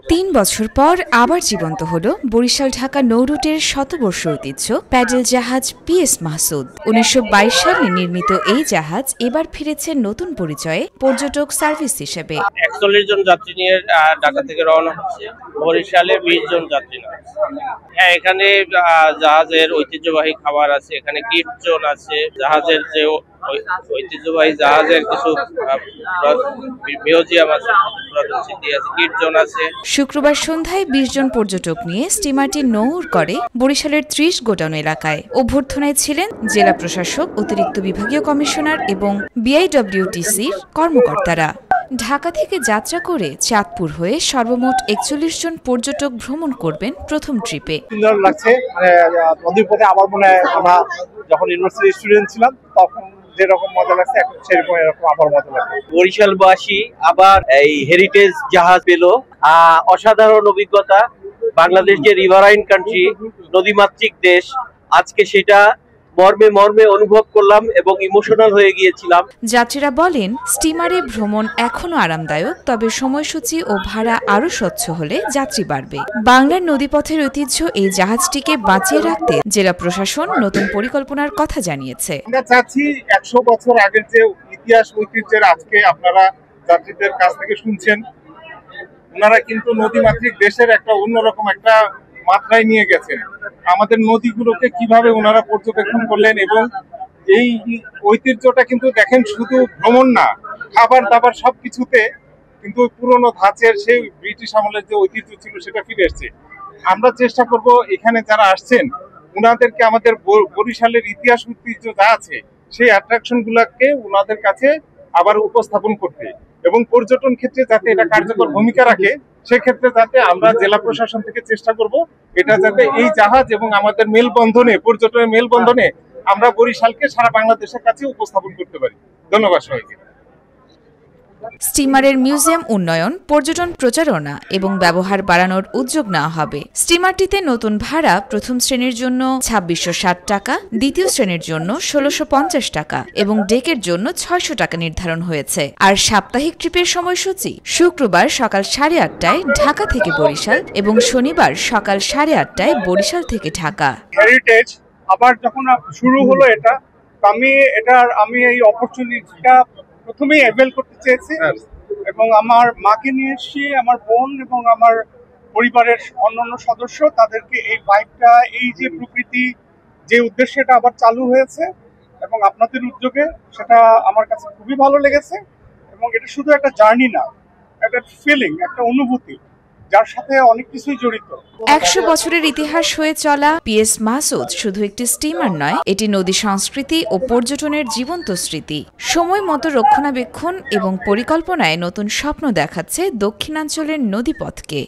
৩ বছর পর আবার জীবন্ত হল বরিশাল ঢাকা নৌরুটের শতবর্ষ ঐতিহ্য প্যাডেল জাহাজ পিএস মাসুদ। ১৯২২ সালে নির্মিত এই জাহাজ এবার ফিরেছে নতুন পরিচয়ে পর্যটক সার্ভিস হিসেবে। ৪১ জন যাত্রী নিয়ে ঢাকা থেকে রওনা হচ্ছে, বরিশালে ২০ জন যাত্রী নেওয়া। হ্যাঁ, এখানে জাহাজের ঐতিহ্যবাহী খাবার আছে, এখানে গিফট জোন আছে, জাহাজের যে ঐতিহ্যবাহী জাহাজের কিছু মিউজিয়াম আছে, গিফট জোন আছে। শুক্রবার সন্ধ্যায় ২০ জন পর্যটক নিয়ে স্টিমারটি নৌর করে বরিশালের ৩০ গোডাউন এলাকায়। অভ্যর্থনায় ছিলেন জেলা প্রশাসক, অতিরিক্ত বিভাগীয় কমিশনার এবং বিআইডব্লিউটিসির কর্মকর্তারা। ঢাকা থেকে যাত্রা করে চাঁদপুর হয়ে সর্বমোট ৪১ জন পর্যটক ভ্রমণ করবেন প্রথম ট্রিপে। সুন্দর লাগছে। নদীর পথে আমার মনে হয় আমরা যখন ইউনিভার্সিটি স্টুডেন্ট ছিলাম তখন যেরকম মজা লাগছে এখন সেরকম এরকম আবার মজা লাগছে। বরিশালবাসী আবার এই হেরিটেজ জাহাজ পেল, অসাধারণ অভিজ্ঞতা। বাংলাদেশ যে রিভারাইন কান্ট্রি, নদীমাতৃক দেশ, আজকে সেটা মর্মে মর্মে অনুভব করলাম এবং ইমোশনাল হয়ে গিয়েছিলাম। যাত্রীরা বলেন, স্টিমারে ভ্রমণ এখনো আরামদায়ক, তবে সময়সূচি ও ভাড়া আরো স্বচ্ছ হলে যাত্রী বাড়বে। বাংলার নদীপথের ঐতিহ্য এই জাহাজটিকে বাঁচিয়ে রাখতে জেলা প্রশাসন নতুন পরিকল্পনার কথা জানিয়েছে। আমরা চাচ্ছি ১০০ বছর আগের যে ইতিহাস ঐতিহ্যের আজকে আপনারা যাত্রীদের কাছ থেকে শুনছেন, ওনারা কিন্তু নদীমাতৃক দেশের একটা অন্যরকম একটা মাত্রায় নিয়ে গেছেন। আমাদের নদীগুলোকে কিভাবে ওনারা পর্যবেক্ষণ করলেন এবং এই ঐতিহ্যটা কিন্তু দেখেন শুধু ভ্রমণ না, খাবার দাবার সবকিছুতে কিন্তু পুরনো ধাঁচের সেই ব্রিটিশ আমলের যে ঐতিহ্য ছিল সেটা ফিরে এসছে। আমরা চেষ্টা করব এখানে যারা আসছেন ওনাদেরকে আমাদের বরিশালের ইতিহাস ঐতিহ্য যা আছে সেই অ্যাট্রাকশন গুলাকে ওনাদের কাছে আবার উপস্থাপন করতে এবং পর্যটন ক্ষেত্রে যাতে এটা কার্যকর ভূমিকা রাখে সেক্ষেত্রে যাতে আমরা জেলা প্রশাসন থেকে চেষ্টা করব এটা যাতে এই জাহাজ এবং আমাদের মেলবন্ধনে, পর্যটনের মেলবন্ধনে আমরা বরিশালকে সারা বাংলাদেশের কাছে উপস্থাপন করতে পারি। ধন্যবাদ সবাইকে। স্টিমারের মিউজিয়াম উন্নয়ন, পর্যটন প্রচারণা এবং ব্যবহার বাড়ানোর উদ্যোগ নেওয়া হবে। স্টিমারটিতে নতুন ভাড়া প্রথম শ্রেণীর জন্য ২৬৬০ টাকা, দ্বিতীয় শ্রেণীর জন্য ১৬৫০ টাকা এবং ডেকের জন্য ৬০০ টাকা নির্ধারণ হয়েছে। আর সাপ্তাহিক ট্রিপের সময়সূচি শুক্রবার সকাল 8:30টায় ঢাকা থেকে বরিশাল এবং শনিবার সকাল 8:30টায় বরিশাল থেকে ঢাকা। হেরিটেজ আবার যখন শুরু হলো এটা, আমি এই অপরচুনিটিটা প্রথমেই অ্যাভেল করতে চেয়েছি এবং আমার মাকে নিয়ে এসেছি, আমার বোন এবং আমার পরিবারের অন্যান্য সদস্য, তাদেরকে এই বাইকটা, এই যে প্রকৃতি যে উদ্দেশ্যে এটা আবার চালু হয়েছে এবং আপনাদের উদ্যোগে সেটা আমার কাছে খুবই ভালো লেগেছে। এবং এটা শুধু একটা জার্নি না, একটা ফিলিং, একটা অনুভূতি যার সাথে অনেক কিছুই জড়িত। ১০০ বছরের ইতিহাস হয়ে চলা পিএস মাসুদ শুধু একটি স্টিমার নয়, এটি নদী সংস্কৃতি ও পর্যটনের জীবন্ত স্মৃতি। সময় মতো রক্ষণাবেক্ষণ এবং পরিকল্পনায় নতুন স্বপ্ন দেখাচ্ছে দক্ষিণাঞ্চলের নদীপথকে।